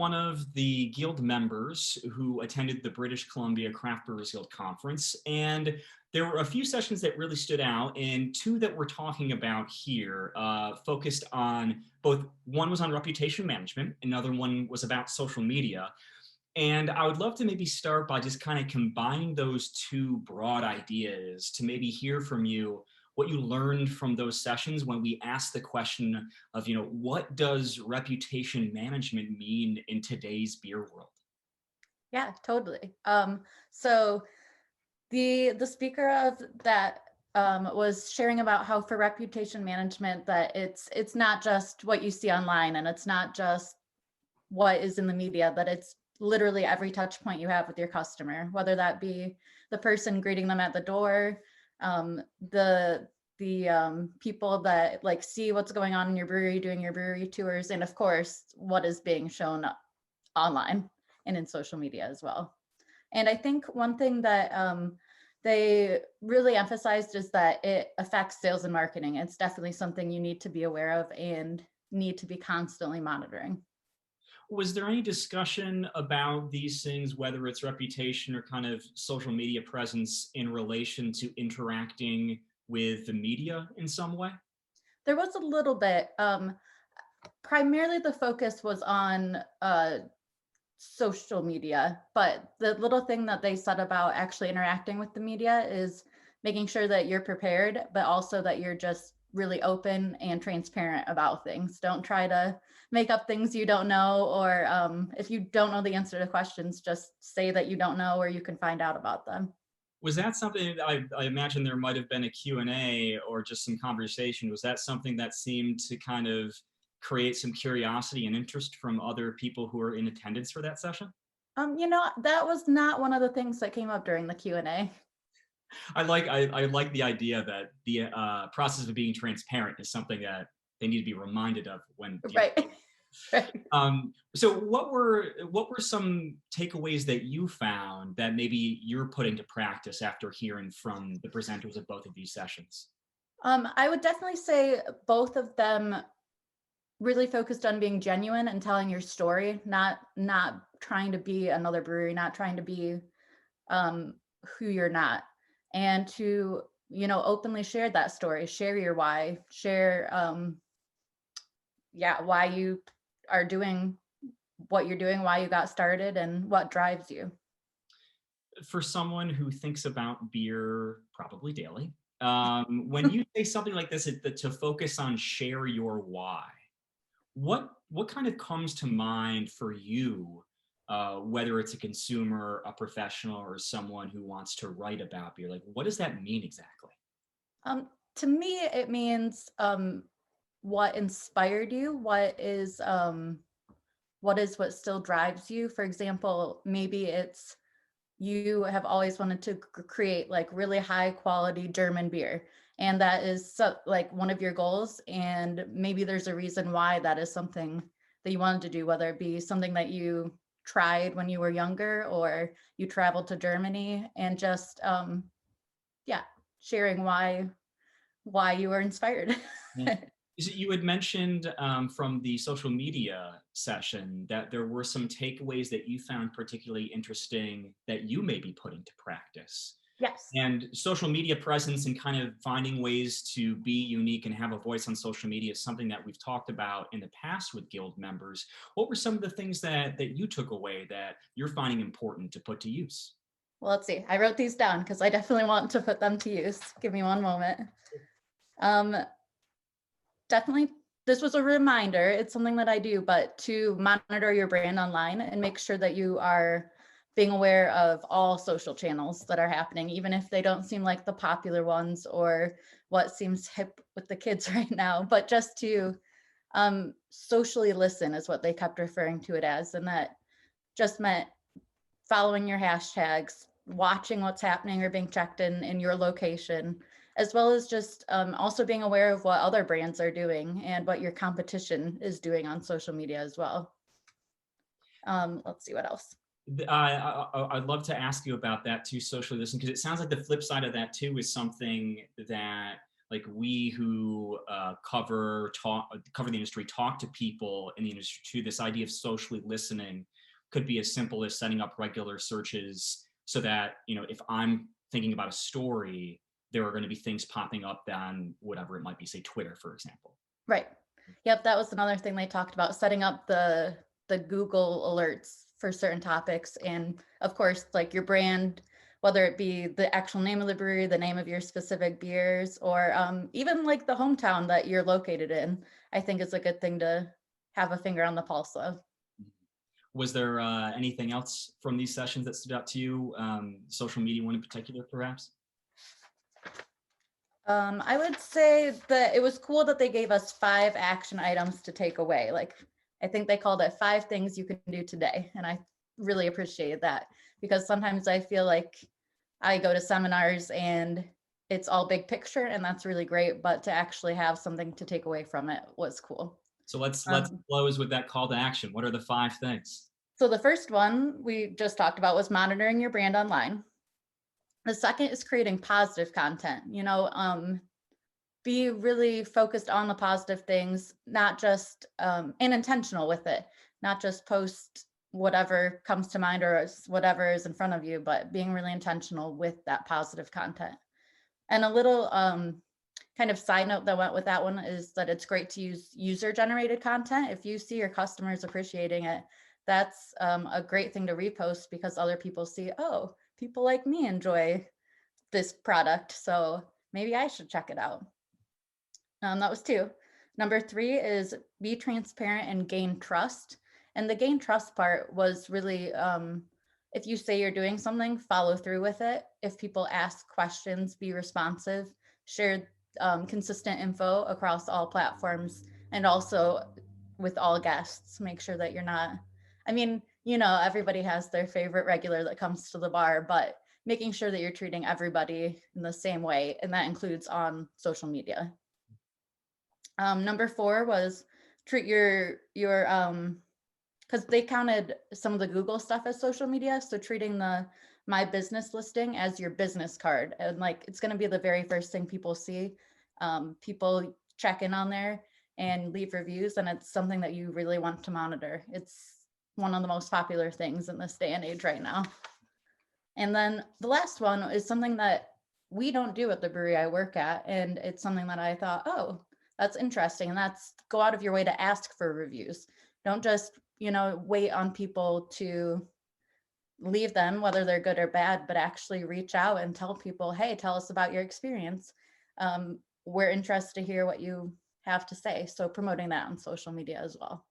one of the guild members who attended the British Columbia Craft Brewers Guild Conference, and there were a few sessions that really stood out, and two that we're talking about here focused on both, one was on reputation management, another one was about social media. And I would love to maybe start by just kind of combining those two broad ideas to maybe hear from you what you learned from those sessions when we asked the question of, what does reputation management mean in today's beer world? Yeah, totally. So the speaker of that was sharing about how for reputation management that it's not just what you see online and it's not just what is in the media, that it's literally every touch point you have with your customer, whether that be the person greeting them at the door, the people that like see what's going on in your brewery, doing your brewery tours, and of course, what is being shown online and in social media as well. And I think one thing that they really emphasized is that it affects sales and marketing. It's definitely something you need to be aware of and need to be constantly monitoring. Was there any discussion about these things, whether it's reputation or kind of social media presence in relation to interacting with the media in some way? There was a little bit. Primarily the focus was on social media, but the little thing that they said about actually interacting with the media is making sure that you're prepared, but also that you're just really open and transparent about things. Don't try to make up things you don't know, or if you don't know the answer to questions, just say that you don't know or you can find out about them. Was that something that I imagine there might have been a Q&A or just some conversation? Was that something that seemed to kind of create some curiosity and interest from other people who were in attendance for that session? That was not one of the things that came up during the Q&A. I like the idea that the process of being transparent is something that they need to be reminded of when dealing. Right. Right. So what were some takeaways that you found that maybe you're putting to practice after hearing from the presenters of both of these sessions? I would definitely say both of them really focused on being genuine and telling your story, not trying to be another brewery, not trying to be who you're not, and to openly share that story, share your why, share why you are doing what you're doing, why you got started, and what drives you. For someone who thinks about beer probably daily, when you say something like this, to focus on share your why, what kind of comes to mind for you, whether it's a consumer, a professional, or someone who wants to write about beer? Like, what does that mean exactly? Um, to me, it means what inspired you, what still drives you. For example, maybe it's you have always wanted to create like really high quality German beer, and that is like one of your goals, and maybe there's a reason why that is something that you wanted to do, whether it be something that you tried when you were younger or you traveled to Germany, and just yeah, sharing why you were inspired. Yeah. You had mentioned from the social media session that there were some takeaways that you found particularly interesting that you may be putting to practice. Yes. And social media presence and kind of finding ways to be unique and have a voice on social media is something that we've talked about in the past with guild members. What were some of the things that you took away that you're finding important to put to use? Well, let's see. I wrote these down because I definitely want to put them to use. Give me one moment. Um, Definitely, this was a reminder. It's something that I do, but to monitor your brand online and make sure that you are being aware of all social channels that are happening, even if they don't seem like the popular ones or what seems hip with the kids right now, but just to socially listen is what they kept referring to it as. And that just meant following your hashtags, watching what's happening or being checked in your location, as well as just also being aware of what other brands are doing and what your competition is doing on social media as well. Let's see what else. I'd love to ask you about that too, socially listening, because it sounds like the flip side of that too is something that like we who cover the industry, talk to people in the industry too. This idea of socially listening could be as simple as setting up regular searches so that, if I'm thinking about a story, there are going to be things popping up on whatever it might be, say Twitter, for example. Right. Yep, that was another thing they talked about, setting up the Google alerts for certain topics. And of course, like your brand, whether it be the actual name of the brewery, the name of your specific beers, or even like the hometown that you're located in, I think is a good thing to have a finger on the pulse of. Was there anything else from these sessions that stood out to you? Social media one in particular, perhaps? I would say that it was cool that they gave us 5 action items to take away. Like, I think they called it 5 things you can do today. And I really appreciated that, because sometimes I feel like I go to seminars and it's all big picture, and that's really great. But to actually have something to take away from it was cool. So let's Um, close with that call to action. What are the 5 things? so the first one we just talked about was monitoring your brand online. The second is creating positive content. Be really focused on the positive things, not just and intentional with it, not just post whatever comes to mind or whatever is in front of you, but being really intentional with that positive content. And a little kind of side note that went with that one is that it's great to use user generated content. If you see your customers appreciating it, that's a great thing to repost, because other people see, oh, people like me enjoy this product, so maybe I should check it out. That was 2. Number 3 is be transparent and gain trust. And the gain trust part was really, if you say you're doing something, follow through with it. If people ask questions, be responsive, share consistent info across all platforms, and also with all guests. Make sure that you're not, I mean, everybody has their favorite regular that comes to the bar, but making sure that you're treating everybody in the same way. And that includes on social media. Number 4 was treat your because they counted some of the Google stuff as social media. So treating the My Business listing as your business card. And like, it's going to be the very first thing people see. People check in on there and leave reviews. And it's something that you really want to monitor. It's one of the most popular things in this day and age right now. And then the last one is something that we don't do at the brewery I work at. And it's something that I thought, oh, that's interesting. And that's go out of your way to ask for reviews. Don't just, wait on people to leave them, whether they're good or bad, but actually reach out and tell people, hey, tell us about your experience. We're interested to hear what you have to say. So promoting that on social media as well.